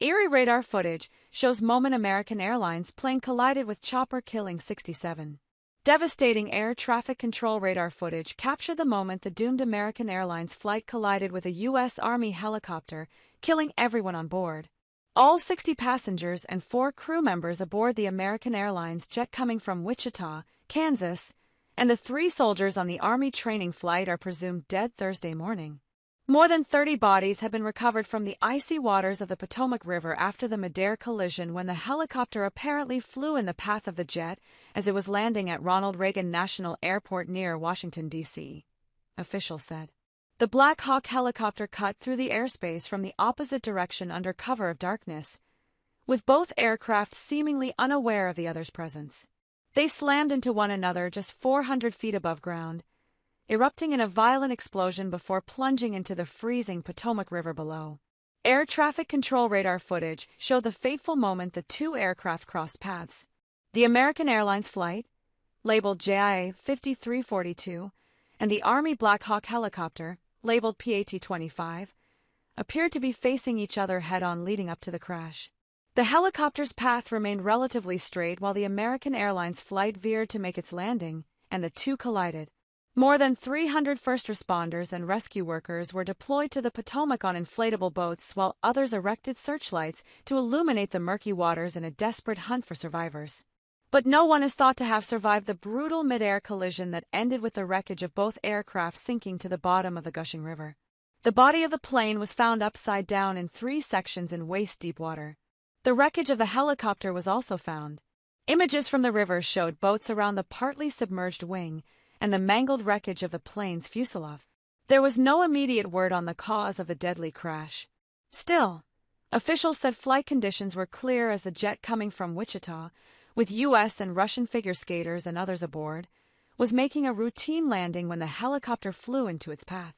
Eerie radar footage shows moment American Airlines plane collided with chopper killing 67. Devastating air traffic control radar footage captured the moment the doomed American Airlines flight collided with a U.S. Army helicopter, killing everyone on board. All 60 passengers and 4 crew members aboard the American Airlines jet coming from Wichita, Kansas, and the 3 soldiers on the Army training flight are presumed dead Thursday morning. More than 30 bodies have been recovered from the icy waters of the Potomac River after the midair collision when the helicopter apparently flew in the path of the jet as it was landing at Ronald Reagan National Airport near Washington, D.C., officials said. The Black Hawk helicopter cut through the airspace from the opposite direction under cover of darkness, with both aircraft seemingly unaware of the other's presence. They slammed into one another just 400 feet above ground, erupting in a violent explosion before plunging into the freezing Potomac River below. Air traffic control radar footage showed the fateful moment the 2 aircraft crossed paths. The American Airlines flight, labeled JIA 5342, and the Army Black Hawk helicopter, labeled PAT-25, appeared to be facing each other head-on leading up to the crash. The helicopter's path remained relatively straight while the American Airlines flight veered to make its landing, and the 2 collided. More than 300 first responders and rescue workers were deployed to the Potomac on inflatable boats while others erected searchlights to illuminate the murky waters in a desperate hunt for survivors. But no one is thought to have survived the brutal mid-air collision that ended with the wreckage of both aircraft sinking to the bottom of the gushing river. The body of the plane was found upside down in 3 sections in waist-deep water. The wreckage of the helicopter was also found. Images from the river showed boats around the partly submerged wing and the mangled wreckage of the plane's fuselage. There was no immediate word on the cause of the deadly crash. Still, officials said flight conditions were clear as the jet coming from Wichita, with U.S. and Russian figure skaters and others aboard, was making a routine landing when the helicopter flew into its path.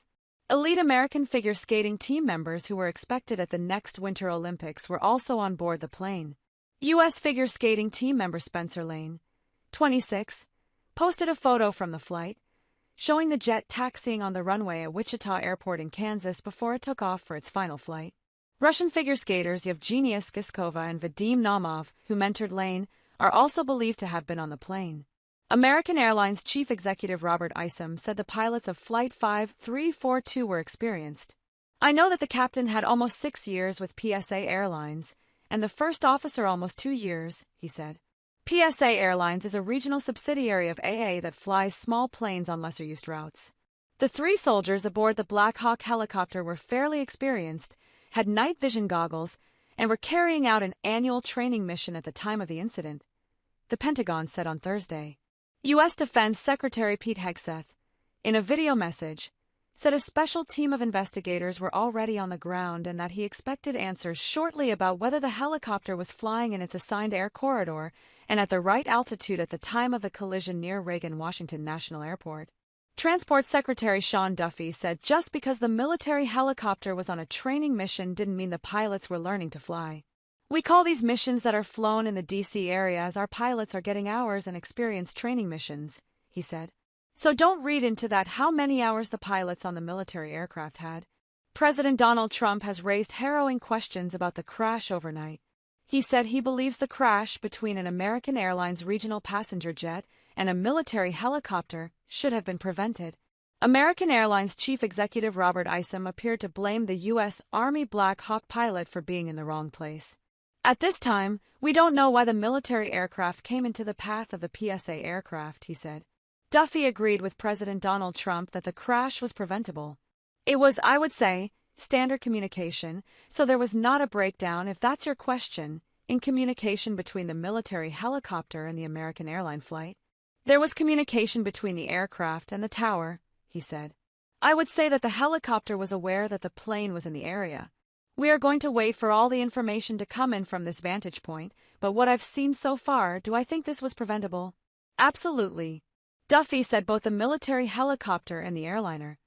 Elite American figure skating team members who were expected at the next Winter Olympics were also on board the plane. U.S. figure skating team member Spencer Lane, 26, posted a photo from the flight, showing the jet taxiing on the runway at Wichita Airport in Kansas before it took off for its final flight. Russian figure skaters Yevgenia Skiskova and Vadim Naumov, who mentored Lane, are also believed to have been on the plane. American Airlines chief executive Robert Isom said the pilots of Flight 5342 were experienced. "I know that the captain had almost 6 years with PSA Airlines, and the first officer almost 2 years," he said. PSA Airlines is a regional subsidiary of AA that flies small planes on lesser-used routes. The 3 soldiers aboard the Black Hawk helicopter were fairly experienced, had night vision goggles, and were carrying out an annual training mission at the time of the incident, the Pentagon said on Thursday. U.S. Defense Secretary Pete Hegseth, in a video message, said a special team of investigators were already on the ground and that he expected answers shortly about whether the helicopter was flying in its assigned air corridor and at the right altitude at the time of the collision near Reagan Washington National Airport. Transport Secretary Sean Duffy said just because the military helicopter was on a training mission didn't mean the pilots were learning to fly. "We call these missions that are flown in the D.C. area as our pilots are getting hours and experience training missions," he said. "So don't read into that how many hours the pilots on the military aircraft had." President Donald Trump has raised harrowing questions about the crash overnight. He said he believes the crash between an American Airlines regional passenger jet and a military helicopter should have been prevented. American Airlines chief executive Robert Isom appeared to blame the U.S. Army Black Hawk pilot for being in the wrong place. "At this time, we don't know why the military aircraft came into the path of the PSA aircraft," he said. Duffy agreed with President Donald Trump that the crash was preventable. "It was, I would say, standard communication, so there was not a breakdown, if that's your question, in communication between the military helicopter and the American airline flight. There was communication between the aircraft and the tower," he said. "I would say that the helicopter was aware that the plane was in the area. We are going to wait for all the information to come in from this vantage point, but what I've seen so far, do I think this was preventable? Absolutely." Duffy said both the military helicopter and the airliner